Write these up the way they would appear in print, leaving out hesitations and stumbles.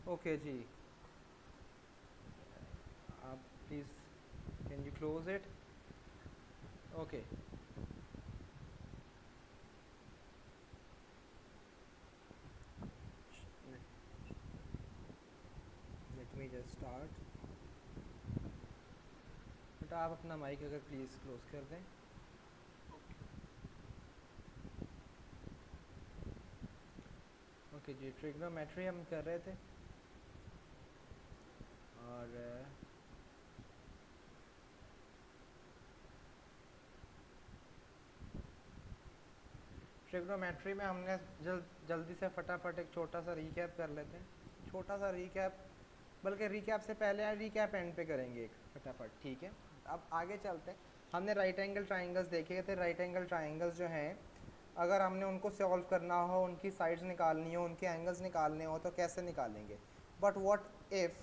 Okay जी, आप please can you close it? Okay, let me just start. बेटा आप अपना माइक अगर प्लीज़ क्लोज कर दें। ओके जी, ट्रिग्नोमेट्री हम कर रहे थे और ट्रिग्नोमेट्री में हमने जल्दी से फटाफट एक छोटा सा रीकैप कर लेते हैं। छोटा सा रीकैप, बल्कि रीकैप से पहले रीकैप एंड पे करेंगे एक फटाफट, ठीक है? अब आगे चलते हैं। हमने राइट एंगल ट्राइंगल्स देखे थे। राइट एंगल ट्राइंगल्स जो हैं, अगर हमने उनको सॉल्व करना हो, उनकी साइड्स निकालनी हो, उनके एंगल्स निकालने हो, तो कैसे निकालेंगे? But what if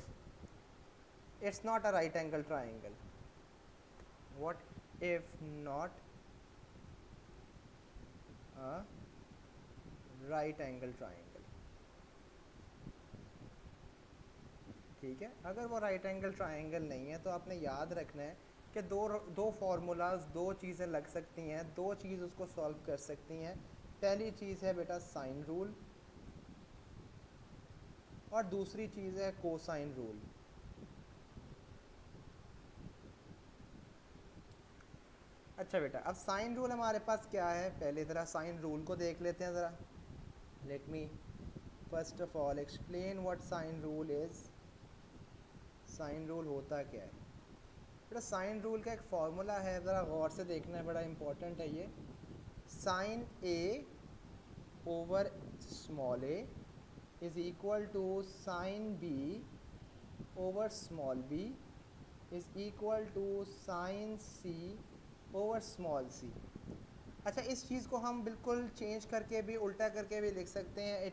it's not a right angle triangle? What if not a right angle triangle? ठीक है, अगर वो राइट एंगल ट्राइंगल नहीं है तो आपने याद रखना है कि दो दो फार्मूलाज, दो चीज़ें लग सकती हैं, दो चीज़ उसको सॉल्व कर सकती हैं। पहली चीज़ है बेटा साइन रूल, और दूसरी चीज़ है कोसाइन रूल। अच्छा बेटा, अब साइन रूल हमारे पास क्या है, पहले ज़रा साइन रूल को देख लेते हैं ज़रा। Let me first of all explain what sine rule is. Sine rule होता क्या है बेटा? साइन रूल का एक फार्मूला है, ज़रा गौर से देखना है, बड़ा इंपॉर्टेंट है ये। Sine A over small a is equal to sine B over small b is equal to sine C over small c. अच्छा, इस चीज़ को हम बिल्कुल चेंज करके भी, उल्टा करके भी लिख सकते हैं।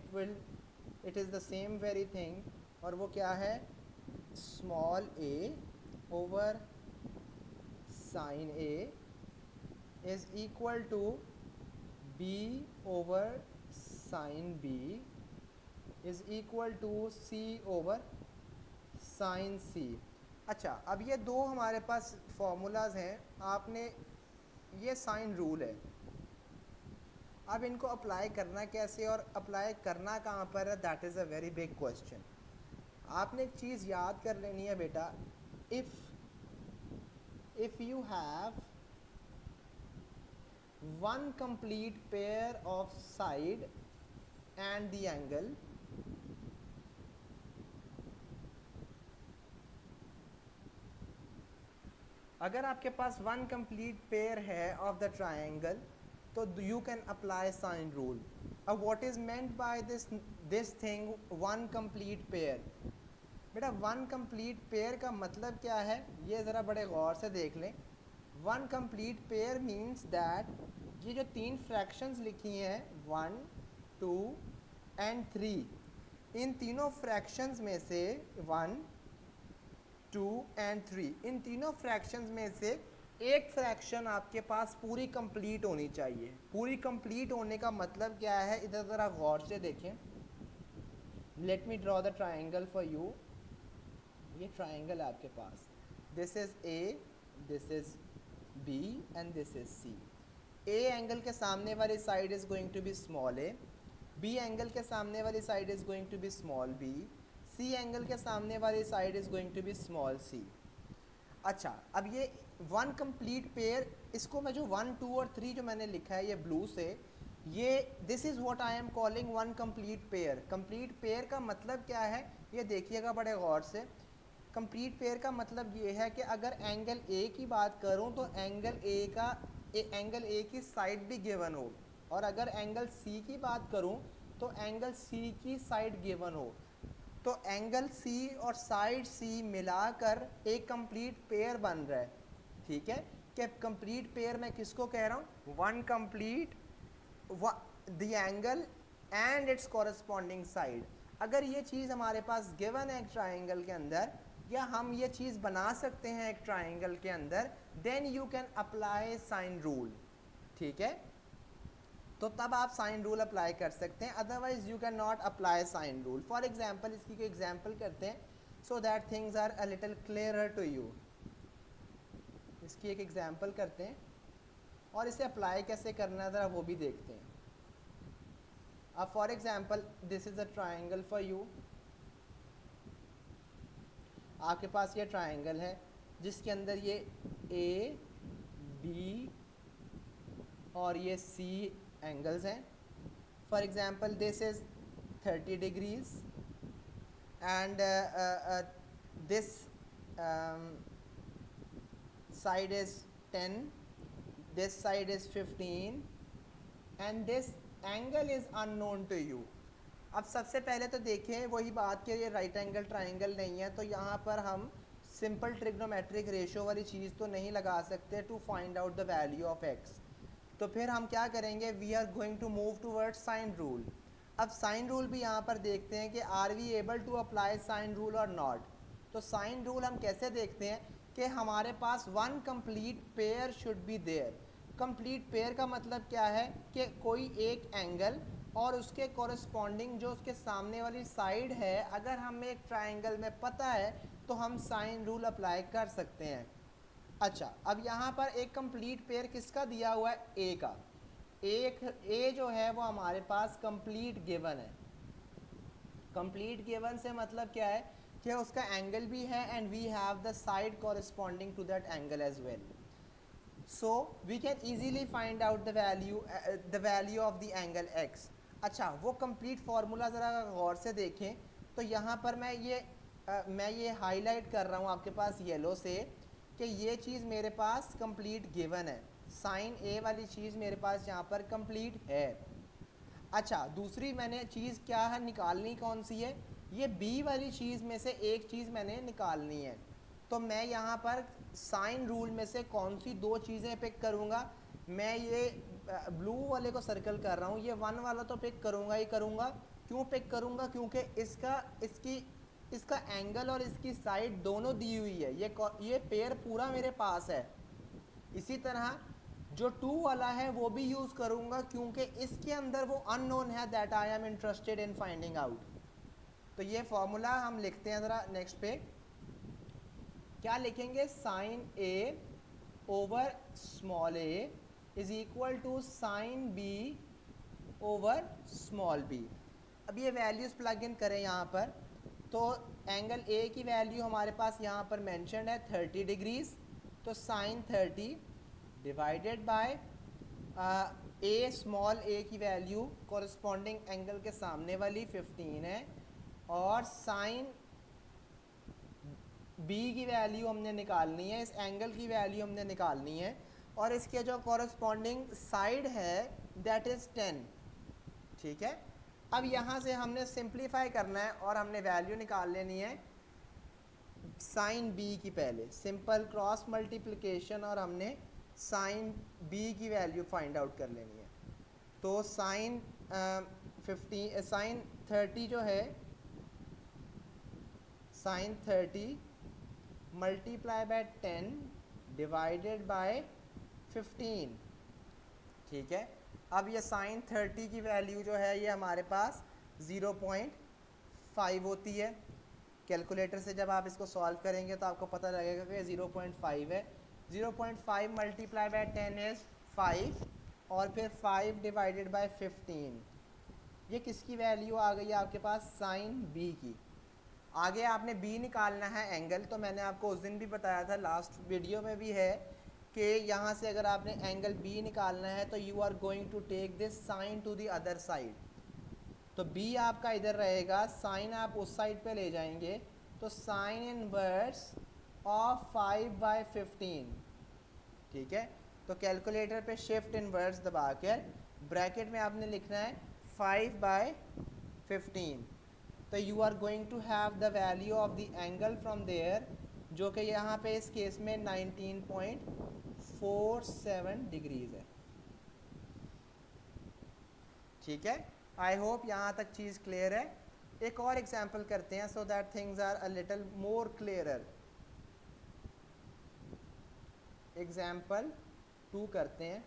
It is the same very thing. और वो क्या है? Small a over sine A is equal to b over sine B is equal to c over sine C. अच्छा, अब ये दो हमारे पास फॉर्मूलाज हैं। आपने, ये साइन रूल है, अब इनको अप्लाई करना कैसे और अप्लाई करना कहाँ पर है, that is a very big question. आपने एक चीज़ याद कर लेनी है बेटा। If you have one complete pair of side and the angle, अगर आपके पास वन कंप्लीट पेयर है ऑफ द ट्राइंगल, तो you can apply sine rule. अब what is meant by this thing, one complete pair? बेटा one complete pair का मतलब क्या है, ये ज़रा बड़े गौर से देख लें। One complete pair means that ये जो तीन फ्रैक्शंस लिखी हैं, 1, 2 एंड 3, इन तीनों फ्रैक्शंस में से 1, 2 एंड 3, इन तीनों फ्रैक्शंस में से एक फ्रैक्शन आपके पास पूरी कंप्लीट होनी चाहिए। पूरी कंप्लीट होने का मतलब क्या है, इधर ज़रा गौर से देखें। Let me draw the triangle for you. ये ट्राइंगल है आपके पास, this is A, this is B and this is C. A angle के सामने वाली side is going to be small a, B angle के सामने वाली side is going to be small b, C angle के सामने वाली side is going to be small c. अच्छा, अब ये वन कंप्लीट पेयर, इसको मैं जो 1, 2 और 3 जो मैंने लिखा है ये ब्लू से, ये this is what I am calling one complete pair. Complete pair का मतलब क्या है, ये देखिएगा बड़े गौर से। कंप्लीट पेयर का मतलब ये है कि अगर एंगल ए की बात करूं तो एंगल ए की साइड भी गिवन हो, और अगर एंगल सी की बात करूं तो एंगल सी की साइड गिवन हो, तो एंगल सी और साइड सी मिलाकर एक कंप्लीट पेयर बन रहा है। ठीक है, कि कंप्लीट पेयर मैं किसको कह रहा हूँ? One complete the angle and it's corresponding side. अगर ये चीज़ हमारे पास गिवन है एक ट्राइंगल के अंदर, या हम ये चीज़ बना सकते हैं एक ट्राइंगल के अंदर, then you can apply sine rule. ठीक है, तो तब आप साइन रूल अप्लाई कर सकते हैं, otherwise you can not apply sine rule. For example इसकी कोई एग्जाम्पल करते हैं so that things are a little clearer to you. इसकी एक एग्जाम्पल करते हैं और इसे अप्लाई कैसे करना है ज़रा वो भी देखते हैं. अब for example this is a triangle for you. आपके पास ये ट्राइंगल है जिसके अंदर ये ए बी और ये सी एंगल्स हैं. For example this is 30 degrees and this side is 10, this side is 15 and this angle is unknown to you. अब सबसे पहले तो देखें वही बात कि ये राइट एंगल ट्राइंगल नहीं है, तो यहाँ पर हम सिंपल ट्रिग्नोमेट्रिक रेशियो वाली चीज़ तो नहीं लगा सकते to find out the value of x. तो फिर हम क्या करेंगे, we are going to move towards sine rule. अब साइन रूल भी यहाँ पर देखते हैं कि are we able to apply sine rule और नॉट. तो साइन रूल हम कैसे देखते हैं कि हमारे पास one complete pair should be there. Complete pair का मतलब क्या है कि कोई एक एंगल और उसके कॉरस्पॉन्डिंग जो उसके सामने वाली साइड है अगर हमें एक ट्राइंगल में पता है तो हम साइन रूल अप्लाई कर सकते हैं. अच्छा, अब यहाँ पर एक कंप्लीट पेयर किसका दिया हुआ है, ए का. एक ए जो है वो हमारे पास कंप्लीट गिवन है. कंप्लीट गिवन से मतलब क्या है कि उसका एंगल भी है and we have the side corresponding to that angle as well. So we can easily find out the value of the angle x. अच्छा, वो कंप्लीट फार्मूला ज़रा गौर से देखें तो यहाँ पर मैं ये हाईलाइट कर रहा हूँ आपके पास येलो से कि ये चीज़ मेरे पास कंप्लीट गिवन है. साइन ए वाली चीज़ मेरे पास यहाँ पर कंप्लीट है. अच्छा, दूसरी मैंने चीज़ क्या है निकालनी, कौन सी है, ये बी वाली चीज़ में से एक चीज़ मैंने निकालनी है. तो मैं यहाँ पर साइन रूल में से कौन सी दो चीज़ें पिक करूँगा. मैं ये ब्लू वाले को सर्कल कर रहा हूँ, ये वन वाला तो पिक करूँगा ही करूँगा. क्यों पिक करूँगा, क्योंकि इसका एंगल और इसकी साइड दोनों दी हुई है. ये पेयर पूरा मेरे पास है. इसी तरह जो टू वाला है वो भी यूज़ करूँगा क्योंकि इसके अंदर वो अननोन है that I am interested in finding out. तो ये फॉर्मूला हम लिखते हैं ज़रा नेक्स्ट पे. क्या लिखेंगे, sine A over small a is equal to sine B over small b. अब ये वैल्यूज़ प्लग इन करें यहाँ पर तो एंगल ए की वैल्यू हमारे पास यहाँ पर मेंशन्ड है 30 डिग्रीज. तो sine 30 divided by a small a की वैल्यू कॉरस्पॉन्डिंग एंगल के सामने वाली 15 है और साइन बी की वैल्यू हमने निकालनी है, इस एंगल की वैल्यू हमने निकालनी है और इसके जो कॉरस्पॉन्डिंग साइड है दैट इज़ 10. ठीक है. अब यहाँ से हमने सिंप्लीफाई करना है और हमने वैल्यू निकाल लेनी है साइन बी की. पहले सिंपल क्रॉस मल्टीप्लिकेशन और हमने साइन बी की वैल्यू फाइंड आउट कर लेनी है. तो साइन 30 जो है, sine 30 multiply by 10 divided by 15. ठीक है. अब ये साइन 30 की वैल्यू जो है ये हमारे पास 0.5 होती है. कैलकुलेटर से जब आप इसको सॉल्व करेंगे तो आपको पता लगेगा कि 0.5 है. 0.5 मल्टीप्लाई बाय 10 इज़ 5 और फिर 5 डिवाइडेड बाय 15. ये किसकी वैल्यू आ गई है आपके पास, साइन बी की. आगे आपने बी निकालना है एंगल. तो मैंने आपको उस दिन भी बताया था, लास्ट वीडियो में भी है कि यहाँ से अगर आपने एंगल बी निकालना है तो you are going to take this sine to the other side. तो बी आपका इधर रहेगा, साइन आप उस साइड पे ले जाएंगे तो साइन इनवर्स ऑफ 5/15. ठीक है. तो कैलकुलेटर पे शिफ्ट इनवर्स दबा कर ब्रैकेट में आपने लिखना है 5/15. तो you are going to have the value of the angle from there जो कि यहाँ पे इस केस में 19.47 डिग्रीज है. ठीक है. आई होप यहाँ तक चीज़ क्लियर है. एक और एग्जाम्पल करते हैं so that things are a little more clearer. Example 2 करते हैं.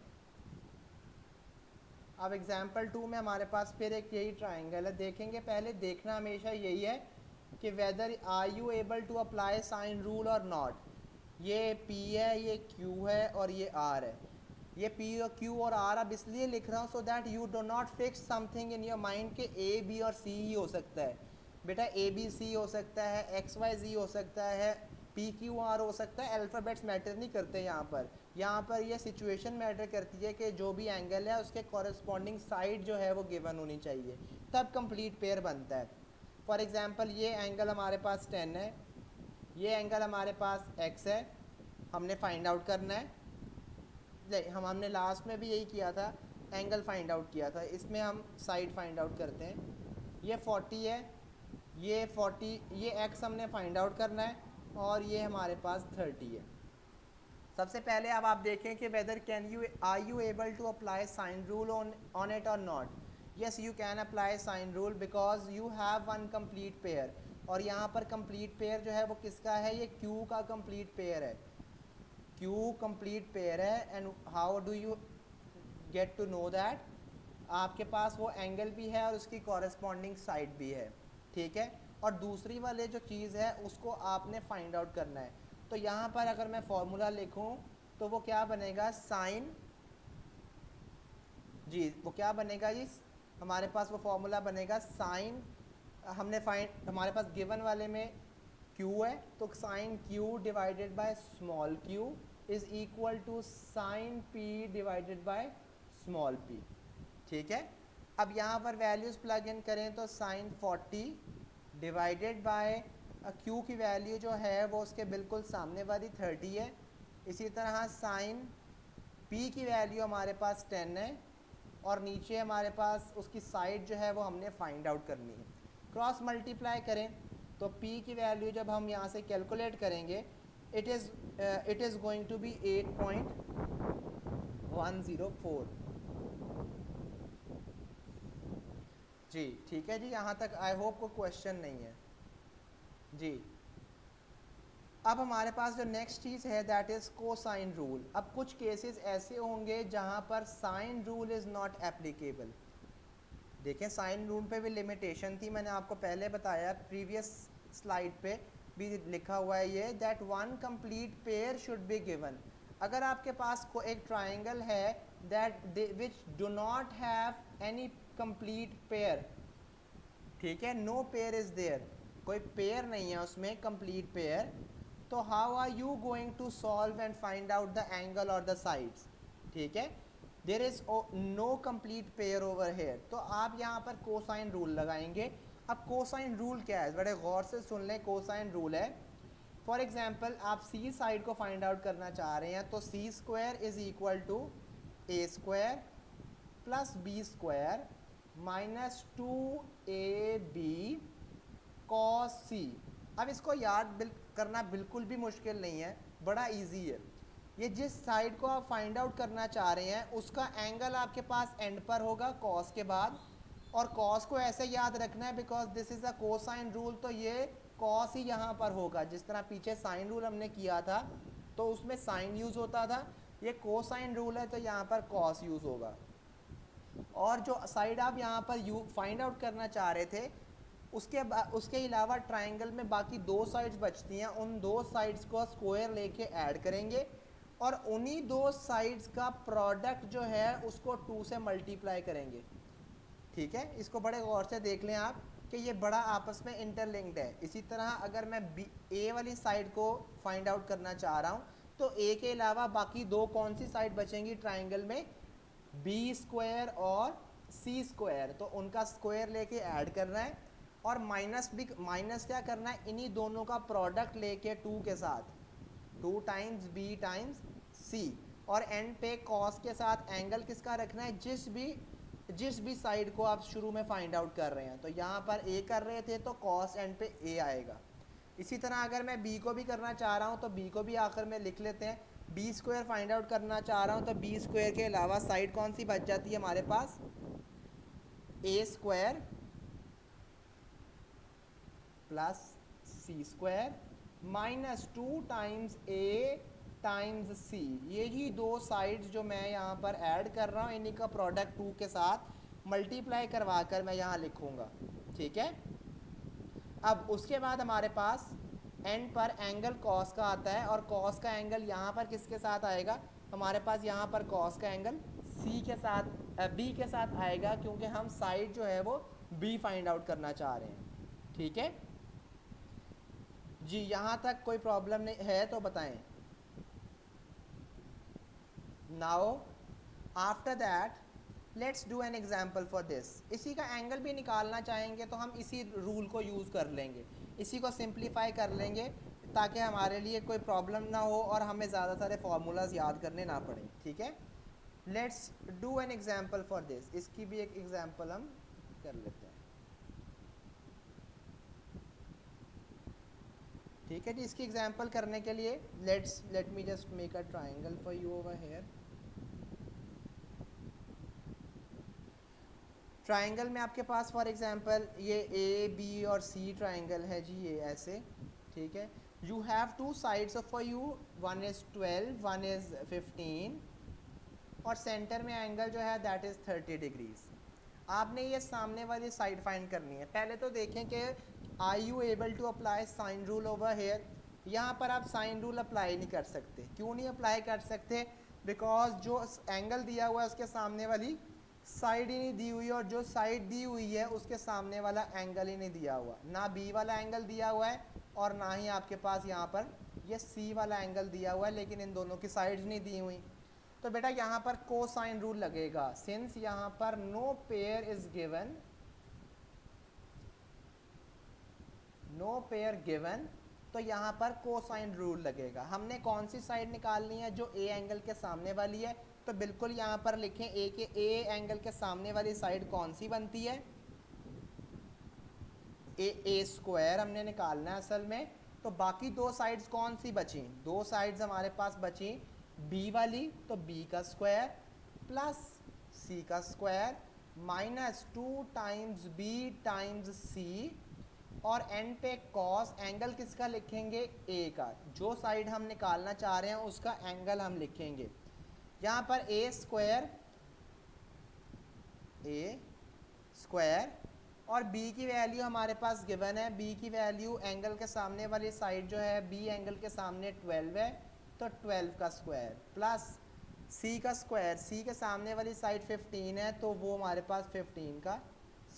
अब एग्जाम्पल 2 में हमारे पास फिर एक यही ट्राइंगल है. देखेंगे, पहले देखना हमेशा यही है कि whether are you able to apply sine rule और नॉट. ये P है, ये Q है और ये R है. ये P और Q और R अब इसलिए लिख रहा हूँ so that you do not fix something in your mind के A B और C ही हो सकता है. बेटा A B C हो सकता है, X Y Z हो सकता है, P Q R हो सकता है. अल्फ़ाबेट्स मैटर नहीं करते यहाँ पर ये सिचुएशन मैटर करती है कि जो भी एंगल है उसके कॉरस्पॉन्डिंग साइड जो है वो गिवन होनी चाहिए, तब कंप्लीट पेयर बनता है. फॉर एग्जांपल ये एंगल हमारे पास 10 है, ये एंगल हमारे पास x है, हमने फाइंड आउट करना है. हमने लास्ट में भी यही किया था, एंगल फाइंड आउट किया था. इसमें हम साइड फाइंड आउट करते हैं. ये 40 है, ये 40, ये x हमने फाइंड आउट करना है और ये हमारे पास 30 है. सबसे पहले अब आप देखें कि whether are you able to apply sine rule on it और not. Yes you can apply sine rule because you have one complete pair. और यहाँ पर कंप्लीट पेयर जो है वो किसका है, ये Q का कंप्लीट पेयर है. Q कंप्लीट पेयर है. And how do you get to know that, आपके पास वो एंगल भी है और उसकी कॉरेस्पॉन्डिंग साइड भी है. ठीक है. और दूसरी वाले जो चीज़ है उसको आपने फाइंड आउट करना है. तो यहाँ पर अगर मैं फॉर्मूला लिखूँ तो वो क्या बनेगा, साइन, जी वो क्या बनेगा जी, हमारे पास वो फॉर्मूला बनेगा साइन, हमारे पास गिवन वाले में Q है तो sine Q divided by small q is equal to sine P divided by small p. ठीक है. अब यहाँ पर वैल्यूज़ प्लग इन करें तो साइन 40 डिवाइडेड बाय Q की वैल्यू जो है वो उसके बिल्कुल सामने वाली 30 है. इसी तरह साइन P की वैल्यू हमारे पास 10 है और नीचे हमारे पास उसकी साइड जो है वो हमने फाइंड आउट करनी है. क्रॉस मल्टीप्लाई करें तो P की वैल्यू जब हम यहाँ से कैलकुलेट करेंगे it is going to be 8.104. जी ठीक है जी, यहाँ तक आई होप को क्वेश्चन नहीं है जी. अब हमारे पास जो नेक्स्ट चीज़ है दैट इज़ कोसाइन रूल. अब कुछ केसेस ऐसे होंगे जहाँ पर sine rule is not applicable. देखें साइन रूल पे भी लिमिटेशन थी, मैंने आपको पहले बताया, प्रीवियस स्लाइड पे भी लिखा हुआ है ये, that one complete pair should be given. अगर आपके पास को एक ट्राइंगल है that which do not have any complete pair, ठीक है, नो पेयर इज़ देयर, कोई पेयर नहीं है उसमें कंप्लीट पेयर, तो how are you going to solve and find out the angle और द साइड्स. ठीक है. There is no complete pair over here, तो आप यहाँ पर कोसाइन रूल लगाएंगे. अब कोसाइन रूल क्या है, बड़े गौर से सुन लें. कोसाइन रूल है, फॉर एग्जाम्पल आप सी साइड को फाइंड आउट करना चाह रहे हैं तो c square is equal to a square plus b square minus 2ab cos C. अब इसको याद करना बिल्कुल भी मुश्किल नहीं है, बड़ा इजी है. ये जिस साइड को आप फाइंड आउट करना चाह रहे हैं उसका एंगल आपके पास एंड पर होगा कॉस के बाद, और कॉस को ऐसे याद रखना है because this is a cosine rule, तो ये कॉस ही यहाँ पर होगा. जिस तरह पीछे साइन रूल हमने किया था तो उसमें साइन यूज़ होता था, ये कोसाइन रूल है तो यहाँ पर कॉस यूज़ होगा. और जो साइड आप यहाँ पर फाइंड आउट करना चाह रहे थे उसके अलावा ट्राइंगल में बाकी दो साइड्स बचती हैं, उन दो साइड्स को स्क्वायर लेके ऐड करेंगे और उन्हीं दो साइड्स का प्रोडक्ट जो है उसको 2 से मल्टीप्लाई करेंगे. ठीक है. इसको बड़े गौर से देख लें आप कि ये बड़ा आपस में इंटरलिंक्ड है. इसी तरह अगर मैं ए वाली साइड को फाइंड आउट करना चाह रहा हूँ तो ए के अलावा बाकी दो कौन सी साइड बचेंगी ट्राइंगल में, बी स्क्वायर और सी स्क्वायर, तो उनका स्क्वायर लेके ऐड करना है और माइनस क्या करना है, इन्हीं दोनों का प्रोडक्ट लेके 2 के साथ, 2 टाइम्स बी टाइम्स सी, और एंड पे कॉस के साथ एंगल किसका रखना है, जिस भी साइड को आप शुरू में फाइंड आउट कर रहे हैं. तो यहाँ पर ए कर रहे थे तो कॉस एंड पे ए आएगा. इसी तरह अगर मैं बी को भी करना चाह रहा हूँ तो बी को भी आखिर में लिख लेते हैं. बी स्क्वायर फाइंड आउट करना चाह रहा हूँ तो बी स्क्वायर के अलावा साइड कौन सी बच जाती है हमारे पास, ए स्क्वायर प्लस सी स्क्वायर माइनस 2 टाइम्स ए टाइम्स सी, ये ही दो साइड्स जो मैं यहाँ पर ऐड कर रहा हूँ इन्हीं का प्रोडक्ट 2 के साथ मल्टीप्लाई करवा कर मैं यहाँ लिखूँगा, ठीक है। अब उसके बाद हमारे पास एंड पर एंगल कॉस का आता है, और कॉस का एंगल यहाँ पर किसके साथ आएगा, हमारे पास यहाँ पर कॉस का एंगल सी के साथ बी के साथ आएगा, क्योंकि हम साइड जो है वो बी फाइंड आउट करना चाह रहे हैं, ठीक है जी। यहाँ तक कोई प्रॉब्लम नहीं है तो बताएं। Now after that let's do an example for this. इसी का एंगल भी निकालना चाहेंगे तो हम इसी रूल को यूज़ कर लेंगे, इसी को सिंप्लीफाई कर लेंगे, ताकि हमारे लिए कोई प्रॉब्लम ना हो और हमें ज़्यादा सारे फार्मूलाज याद करने ना पड़े, ठीक है। Let's do an example for this, इसकी भी एक एग्जाम्पल हम कर लेते हैं, ठीक है जी। इसकी एग्जाम्पल करने के लिए let me just make a triangle for you over here. Triangle में आपके पास फॉर एग्जांपल ये ए बी और सी ट्राइंगल है जी, ये ऐसे, ठीक है। You have two sides for you, one is 12, one is 15, और सेंटर में एंगल जो है दैट इज़ 30 डिग्रीज। आपने ये सामने वाली साइड फाइंड करनी है। पहले तो देखें कि are you able to apply sine rule over here. यहाँ पर आप साइन रूल अप्लाई नहीं कर सकते। क्यों नहीं अप्लाई कर सकते? बिकॉज जो एंगल दिया हुआ है उसके सामने वाली साइड ही नहीं दी हुई, और जो साइड दी हुई है उसके सामने वाला एंगल ही नहीं दिया हुआ। ना बी वाला एंगल दिया हुआ है और ना ही आपके पास यहाँ पर ये सी वाला एंगल दिया हुआ है, लेकिन इन दोनों की साइड्स नहीं दी हुई। तो बेटा यहाँ पर कोसाइन रूल लगेगा। सिंस यहाँ पर no pair is given, no pair given, तो यहाँ पर कोसाइन रूल लगेगा। हमने कौन सी साइड निकालनी है? जो ए एंगल के सामने वाली है। तो बिल्कुल यहाँ पर लिखें ए एंगल के सामने वाली साइड कौन सी बनती है? ए स्क्वायर हमने निकालना है असल में। तो बाकी दो साइड्स कौन सी बची? दो साइड्स हमारे पास बची बी वाली, तो बी का स्क्वायर प्लस सी का square minus 2 times B times C, और एंड पे कॉस। एंगल किसका लिखेंगे? ए का। जो साइड हम निकालना चाह रहे हैं उसका एंगल हम लिखेंगे। यहाँ पर ए स्क्वायर और बी की वैल्यू हमारे पास गिवन है। बी की वैल्यू एंगल के सामने वाली साइड जो है बी एंगल के सामने 12 है, तो 12 का स्क्वायर प्लस सी का स्क्वायर। सी के सामने वाली साइड 15 है, तो वो हमारे पास 15 का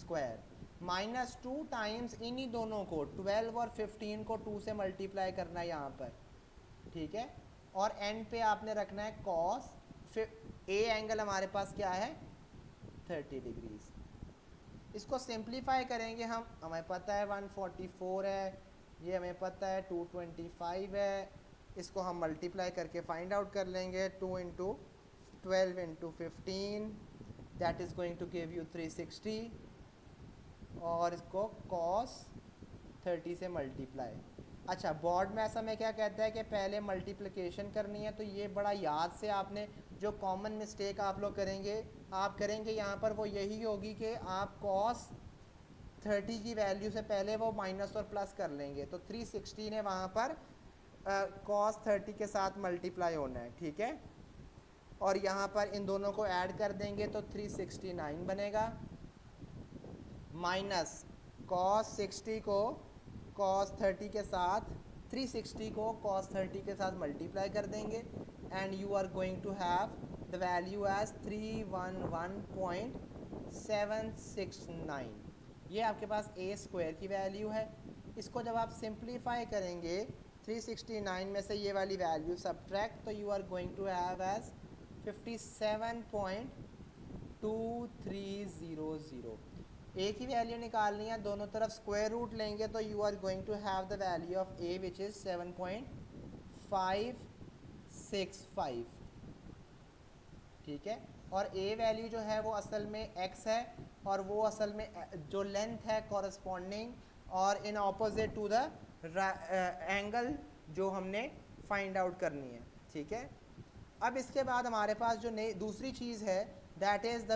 स्क्वायर माइनस 2 टाइम्स इन्हीं दोनों को 12 और 15 को 2 से मल्टीप्लाई करना है यहाँ पर, ठीक है। और एंड पे आपने रखना है कॉस। ए एंगल हमारे पास क्या है? 30 डिग्रीज। इसको सिंप्लीफाई करेंगे हम, हमें पता है 144 है, ये हमें पता है 225 है। इसको हम मल्टीप्लाई करके फाइंड आउट कर लेंगे। 2 into 12 into 15 that is going to give you 360, और इसको कॉस 30 से मल्टीप्लाई। अच्छा, बोर्ड में ऐसा में क्या कहता है कि पहले मल्टीप्लिकेशन करनी है, तो ये बड़ा याद से आपने, जो कॉमन मिस्टेक आप लोग करेंगे यहाँ पर वो यही होगी कि आप कॉस 30 की वैल्यू से पहले वो माइनस और प्लस कर लेंगे। तो 360 ने वहाँ पर कॉस 30 के साथ मल्टीप्लाई होना है, ठीक है। और यहाँ पर इन दोनों को ऐड कर देंगे तो 369 बनेगा, माइनस कॉस 60 को कॉस 30 के साथ, 360 को कॉस 30 के साथ मल्टीप्लाई कर देंगे, and you are going to have the value as 311.769। ये आपके पास ए स्क्वायर की वैल्यू है। इसको जब आप सिंप्लीफाई करेंगे 369 में से ये वाली वैल्यू सब्ट्रैक्ट, तो you are going to have as 57.2300। A की वैल्यू निकालनी है, दोनों तरफ स्क्वायर रूट लेंगे, तो you are going to have the value of A which is 7.565, ठीक है। और ए वैल्यू जो है वो असल में एक्स है, और वो असल में जो लेंथ है कॉरस्पॉन्डिंग और in opposite to the angle जो हमने फाइंड आउट करनी है, ठीक है। अब इसके बाद हमारे पास जो दूसरी चीज़ है दैट इज़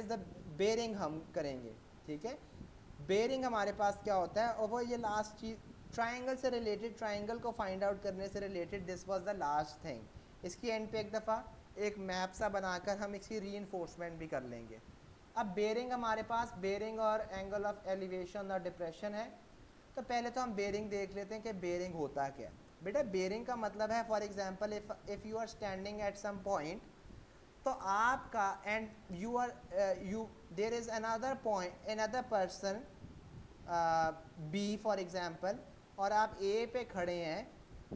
द बेरिंग हम करेंगे, ठीक है। बेरिंग हमारे पास क्या होता है, और वो ये लास्ट चीज़ ट्राइंगल से रिलेटेड, ट्राइंगल को फाइंड आउट करने से related this was the last thing. इसकी एंड पे एक दफ़ा एक मैप सा बनाकर हम इसकी रीइंफोर्समेंट भी कर लेंगे। अब बेरिंग हमारे पास, बेरिंग और एंगल ऑफ एलिवेशन और डिप्रेशन है। तो पहले तो हम बेरिंग देख लेते हैं कि बेरिंग होता क्या है। बेटा बेरिंग का मतलब है, for example if you are standing at some point, तो आपका and you are you there is another point, another person B for example, और आप ए पे खड़े हैं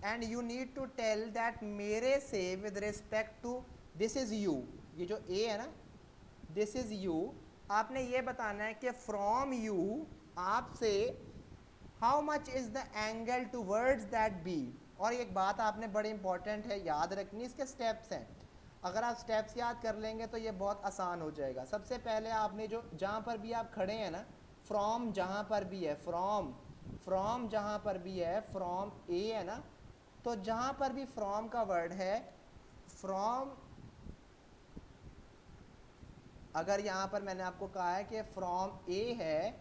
and you need to tell that मेरे से with respect to this is you, ये जो ए है ना, दिस इज़ यू, आपने ये बताना है कि फ्रॉम यू, आपसे how much is the angle towards that B. और एक बात आपने बड़ी इंपॉर्टेंट है याद रखनी, इसके स्टेप्स हैं। अगर आप स्टेप्स याद कर लेंगे तो ये बहुत आसान हो जाएगा। सबसे पहले आपने जो जहाँ पर भी आप खड़े हैं ना, फ्रॉम जहाँ पर भी है, फ्रॉम जहाँ पर भी है, फ्रॉम ए है ना, तो जहाँ पर भी फ्रॉम का वर्ड है, फ्रॉम, अगर यहाँ पर मैंने आपको कहा है कि फ्रॉम ए है,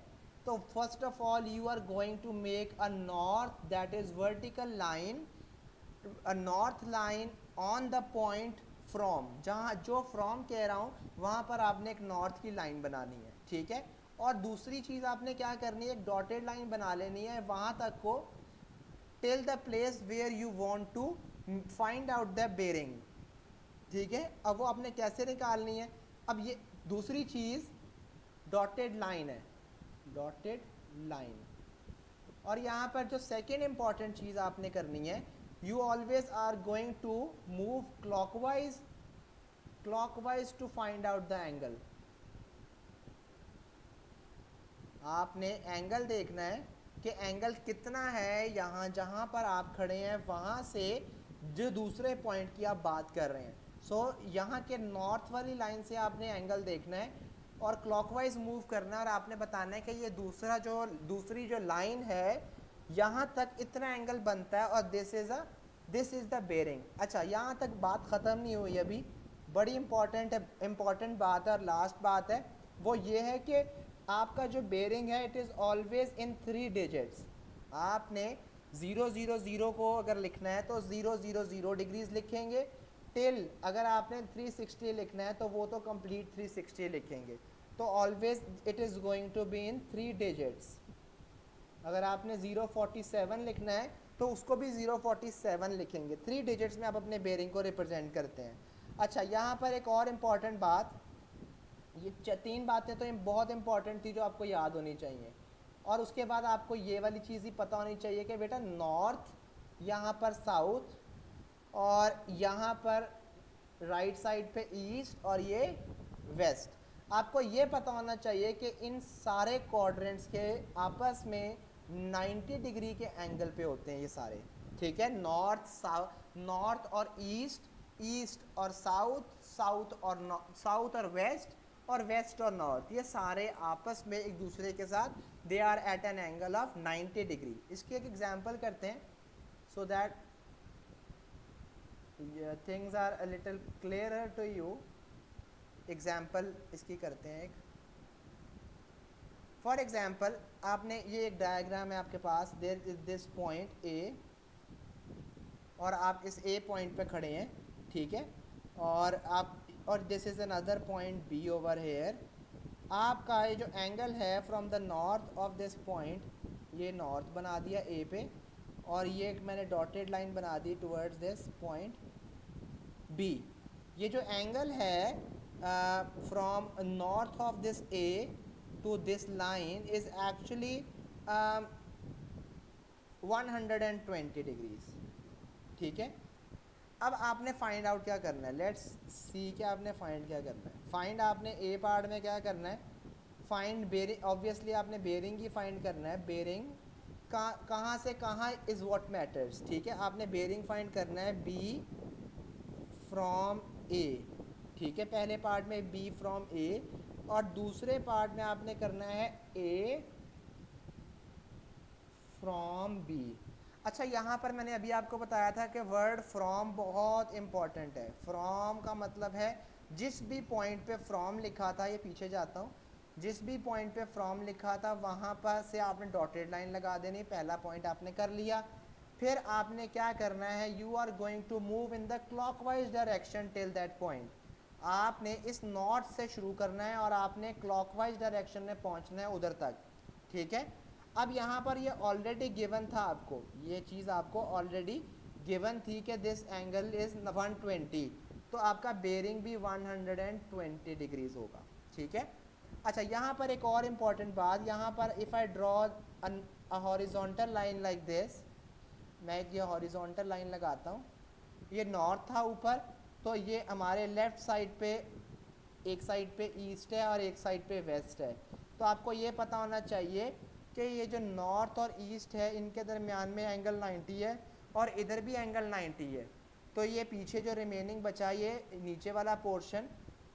तो first of all you are going to make a north that is vertical line, a north line on the point from, जहाँ जो फ्रॉम कह रहा हूँ वहाँ पर आपने एक नॉर्थ की लाइन बनानी है, ठीक है। और दूसरी चीज़ आपने क्या करनी है, एक डॉटेड लाइन बना लेनी है वहाँ तक को, till the place where you want to find out the bearing, ठीक है। अब वो आपने कैसे निकालनी है, अब ये दूसरी चीज़ डॉटेड लाइन है, डॉटेड लाइन। और यहाँ पर जो सेकेंड इंपॉर्टेंट चीज़ आपने करनी है, you always are going to move clockwise, clockwise to find out the angle. आपने एंगल देखना है कि एंगल कितना है यहाँ जहाँ पर आप खड़े हैं वहाँ से जो दूसरे पॉइंट की आप बात कर रहे हैं। सो यहाँ के नॉर्थ वाली लाइन से आपने एंगल देखना है और क्लॉकवाइज मूव करना है, और आपने बताना है कि ये दूसरी जो लाइन है यहाँ तक इतना एंगल बनता है और दिस इज़ द बेरिंग। अच्छा, यहाँ तक बात ख़त्म नहीं हुई अभी, बड़ी इंपॉर्टेंट बात है और लास्ट बात है, वो ये है कि आपका जो बेरिंग है it is always in 3 digits. आपने 000 को अगर लिखना है तो 000 डिग्रीज लिखेंगे, टिल अगर आपने 360 लिखना है तो वो तो कंप्लीट 360 लिखेंगे। तो always it is going to be in 3 digits. अगर आपने 047 लिखना है तो उसको भी 047 लिखेंगे। 3 डिजिट्स में आप अपने बेरिंग को रिप्रेजेंट करते हैं। अच्छा, यहाँ पर एक और इम्पॉर्टेंट बात, ये 3 बातें तो बहुत इंपॉर्टेंट थी जो आपको याद होनी चाहिए, और उसके बाद आपको ये वाली चीज़ ही पता होनी चाहिए कि बेटा नॉर्थ, यहाँ पर साउथ, और यहाँ पर राइट साइड पे ईस्ट, और ये वेस्ट। आपको ये पता होना चाहिए कि इन सारे क्वाड्रेंट्स के आपस में 90 डिग्री के एंगल पे होते हैं ये सारे, ठीक है। नॉर्थ और ईस्ट, ईस्ट और साउथ, साउथ और वेस्ट, और वेस्ट और नॉर्थ, ये सारे आपस में एक दूसरे के साथ they are at an angle of 90 degree. इसकी एक एग्जांपल करते हैं so that things are a little clearer to you. Example इसकी करते हैं एक। फॉर एग्जांपल आपने ये एक डायग्राम है आपके पास, there is this point A, और आप इस ए पॉइंट पे खड़े हैं, ठीक है, और this is another point B over here. आपका ये जो एंगल है from the north of this point, ये नॉर्थ बना दिया ए पे, और ये एक मैंने डॉटेड लाइन बना दी टुवर्ड्स दिस पॉइंट बी। ये जो एंगल है from north of this A to this line is actually 120 degrees, ठीक है। अब आपने फाइंड आउट क्या करना है, लेट्स सी कि आपने फाइंड क्या करना है। फाइंड आपने ए पार्ट में क्या करना है, फाइंड बेरिंग, ऑब्वियसली आपने बेरिंग ही फाइंड करना है। बेरिंग कहाँ से कहाँ इज़ व्हाट मैटर्स, ठीक है। आपने बेरिंग फाइंड करना है बी फ्रॉम ए, ठीक है, पहले पार्ट में बी फ्रॉम ए, और दूसरे पार्ट में आपने करना है ए फ्रॉम बी। अच्छा, यहाँ पर मैंने अभी आपको बताया था कि वर्ड फ्रॉम बहुत इंपॉर्टेंट है। फ्रॉम का मतलब है जिस भी पॉइंट पे फ्रॉम लिखा था, ये पीछे जाता हूँ, जिस भी पॉइंट पे फ्रॉम लिखा था वहाँ पर से आपने डॉटेड लाइन लगा देनी, पहला पॉइंट आपने कर लिया। फिर आपने क्या करना है, you are going to move in the clockwise direction till that point. आपने इस नॉर्थ से शुरू करना है और आपने क्लॉकवाइज डायरेक्शन में पहुंचना है उधर तक, ठीक है। अब यहाँ पर ये ऑलरेडी गिवन था आपको, ये चीज़ आपको ऑलरेडी गिवन थी कि दिस एंगल इज़ 120, तो आपका बेरिंग भी 120 डिग्रीज होगा, ठीक है। अच्छा, यहाँ पर एक और इम्पॉर्टेंट बात, यहाँ पर if I draw a horizontal line like this, मैं एक ये हॉरिजॉन्टल लाइन लगाता हूँ, ये नॉर्थ था ऊपर, तो ये हमारे लेफ़्ट साइड पे, एक साइड पे ईस्ट है और एक साइड पे वेस्ट है। तो आपको ये पता होना चाहिए कि ये जो नॉर्थ और ईस्ट है इनके दरमियान में एंगल 90 है और इधर भी एंगल 90 है। तो ये पीछे जो रिमेनिंग बचा, ये नीचे वाला पोर्शन,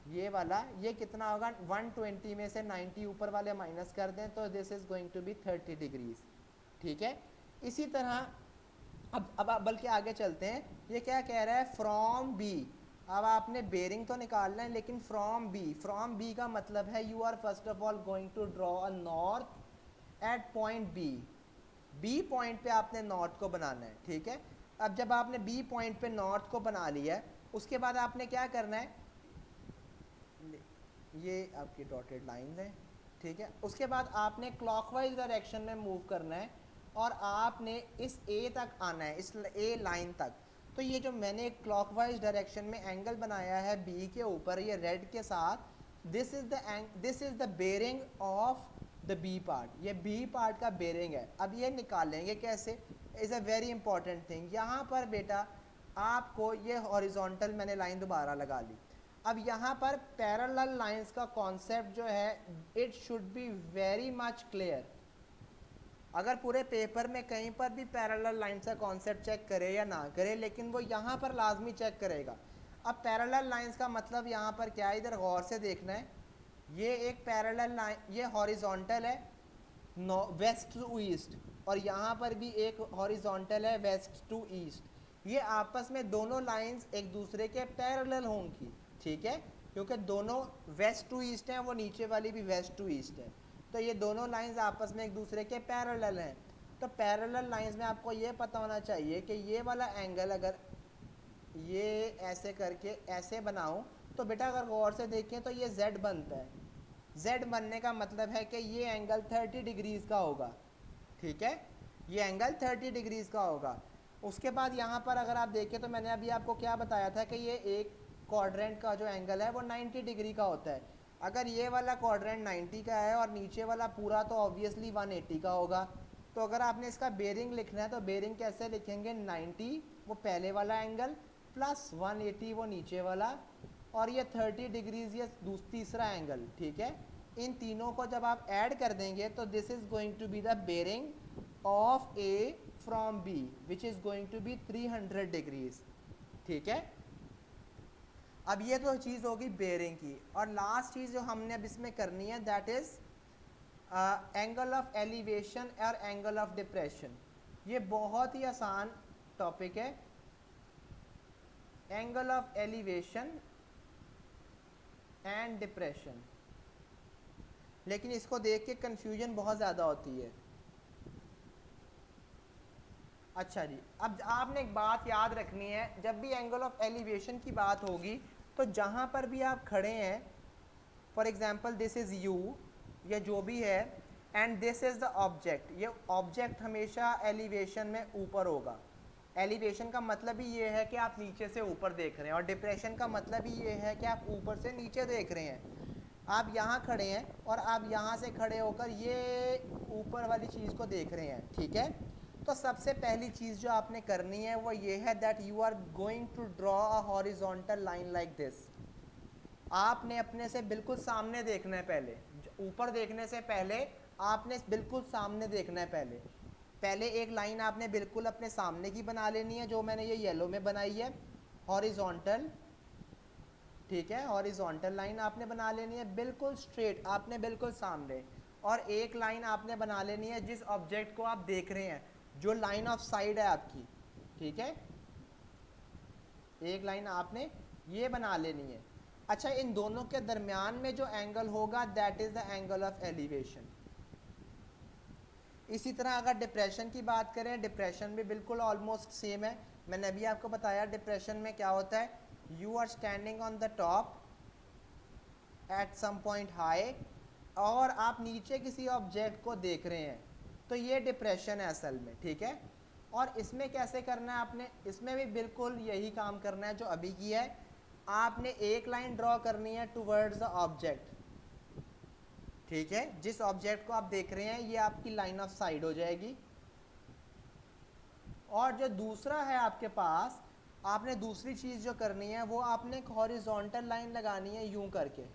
ये वाला, ये कितना होगा, 120 में से 90 ऊपर वाले माइनस कर दें तो this is going to be 30 degrees, ठीक है। इसी तरह अब बल्कि आगे चलते हैं, ये क्या कह रहा है, फ्रॉम बी। अब आपने बेरिंग तो निकालना है लेकिन फ्रॉम बी का मतलब है you are first of all going to draw a north at point B point पे आपने नॉर्थ को बनाना है, ठीक है। अब जब आपने बी पॉइंट पे नॉर्थ को बना लिया है, उसके बाद आपने क्या करना है, ये आपकी डॉटेड लाइन है, ठीक है। उसके बाद आपने क्लॉकवाइज डायरेक्शन में मूव करना है और आपने इस ए तक आना है, इस ए लाइन तक। तो ये जो मैंने क्लॉकवाइज डायरेक्शन में एंगल बनाया है बी के ऊपर, ये रेड के साथ, this is the bearing of the B part, ये बी पार्ट का बेरिंग है। अब ये निकालेंगे कैसे, is a very important thing. यहाँ पर बेटा आपको ये हॉरिजॉन्टल मैंने लाइन दोबारा लगा ली। अब यहाँ पर पैरेलल लाइंस का कॉन्सेप्ट जो है, it should be very much clear. अगर पूरे पेपर में कहीं पर भी पैरेलल लाइंस का कॉन्सेप्ट चेक करे या ना करे, लेकिन वो यहाँ पर लाजमी चेक करेगा। अब पैरेलल लाइंस का मतलब यहाँ पर क्या है, इधर गौर से देखना है, ये एक पैरेलल लाइन, ये हॉरिजॉन्टल है वेस्ट टू ईस्ट, और यहाँ पर भी एक हॉरिजॉन्टल है वेस्ट टू ईस्ट। ये आपस में दोनों लाइंस एक दूसरे के पैरेलल होंगी, ठीक है, क्योंकि दोनों वेस्ट टू ईस्ट हैं, वो नीचे वाली भी वेस्ट टू ईस्ट है, तो ये दोनों लाइंस आपस में एक दूसरे के पैरेलल हैं। तो पैरेलल लाइंस में आपको ये पता होना चाहिए कि ये वाला एंगल अगर ये ऐसे करके ऐसे बनाऊं, तो बेटा अगर गौर से देखें तो ये Z बनता है। Z बनने का मतलब है कि ये एंगल 30 डिग्रीज का होगा, ठीक है, ये एंगल 30 डिग्रीज का होगा। उसके बाद यहाँ पर अगर आप देखें तो मैंने अभी आपको क्या बताया था कि ये एक क्वाड्रेंट का जो एंगल है वो 90 डिग्री का होता है। अगर ये वाला क्वाड्रेंट 90 का है और नीचे वाला पूरा तो ऑब्वियसली 180 का होगा। तो अगर आपने इसका बेरिंग लिखना है तो बेरिंग कैसे लिखेंगे, 90 वो पहले वाला एंगल प्लस 180 वो नीचे वाला, और ये 30 डिग्रीज ये तीसरा एंगल, ठीक है। इन तीनों को जब आप ऐड कर देंगे तो this is going to be the bearing of A from B which is going to be 300 degrees, ठीक है। अब ये तो चीज़ होगी बेरिंग की, और लास्ट चीज़ जो हमने अब इसमें करनी है that is angle of elevation और एंगल ऑफ डिप्रेशन। ये बहुत ही आसान टॉपिक है, angle of elevation and depression, लेकिन इसको देख के कंफ्यूजन बहुत ज़्यादा होती है। अच्छा जी, अब आपने एक बात याद रखनी है, जब भी एंगल ऑफ एलिवेशन की बात होगी तो जहाँ पर भी आप खड़े हैं, for example this is you, ये जो भी है, and this is the object, ये ऑब्जेक्ट हमेशा एलिवेशन में ऊपर होगा। एलिवेशन का मतलब ही ये है कि आप नीचे से ऊपर देख रहे हैं, और डिप्रेशन का मतलब ही ये है कि आप ऊपर से नीचे देख रहे हैं। आप यहाँ खड़े हैं और आप यहाँ से खड़े होकर ये ऊपर वाली चीज़ को देख रहे हैं, ठीक है। तो सबसे पहली चीज़ जो आपने करनी है वो ये है that you are going to draw a horizontal line like this. आपने अपने से बिल्कुल सामने देखना है, पहले ऊपर देखने से पहले आपने बिल्कुल सामने देखना है। पहले एक लाइन आपने बिल्कुल अपने सामने की बना लेनी है, जो मैंने ये येलो में बनाई है हॉरिजॉन्टल, ठीक है। हॉरिजॉन्टल लाइन आपने बना लेनी है बिल्कुल स्ट्रेट, आपने बिल्कुल सामने, और एक लाइन आपने बना लेनी है जिस ऑब्जेक्ट को आप देख रहे हैं, जो लाइन ऑफ साइड है आपकी, ठीक है। एक लाइन आपने ये बना लेनी है। अच्छा, इन दोनों के दरमियान में जो एंगल होगा that is the angle of elevation. इसी तरह अगर डिप्रेशन की बात करें, डिप्रेशन भी बिल्कुल ऑलमोस्ट सेम है। मैंने अभी आपको बताया डिप्रेशन में क्या होता है, you are standing on the top at some point high और आप नीचे किसी ऑब्जेक्ट को देख रहे हैं, तो ये डिप्रेशन है असल में, ठीक है। और इसमें कैसे करना है आपने, इसमें भी बिल्कुल यही काम करना है जो अभी किया है। आपने एक लाइन ड्रॉ करनी है टुवर्ड्स द ऑब्जेक्ट, ठीक है। जिस ऑब्जेक्ट को आप देख रहे हैं ये आपकी लाइन ऑफ साइट हो जाएगी। और जो दूसरा है आपके पास, आपने दूसरी चीज़ जो करनी है वो आपने एक हॉरिजॉन्टल लाइन लगानी है यूं करके,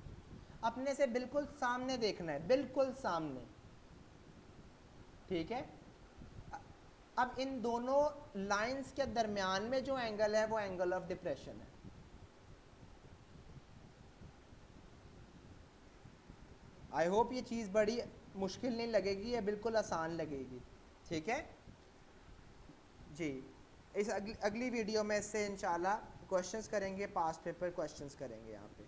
अपने से बिल्कुल सामने देखना है, बिल्कुल सामने, ठीक है। अब इन दोनों लाइंस के दरमियान में जो एंगल है वो एंगल ऑफ डिप्रेशन है। आई होप ये चीज़ बड़ी मुश्किल नहीं लगेगी, ये बिल्कुल आसान लगेगी, ठीक है जी। इस अगली वीडियो में इससे इंशाल्लाह क्वेश्चंस करेंगे, पास्ट पेपर क्वेश्चंस करेंगे यहाँ पे।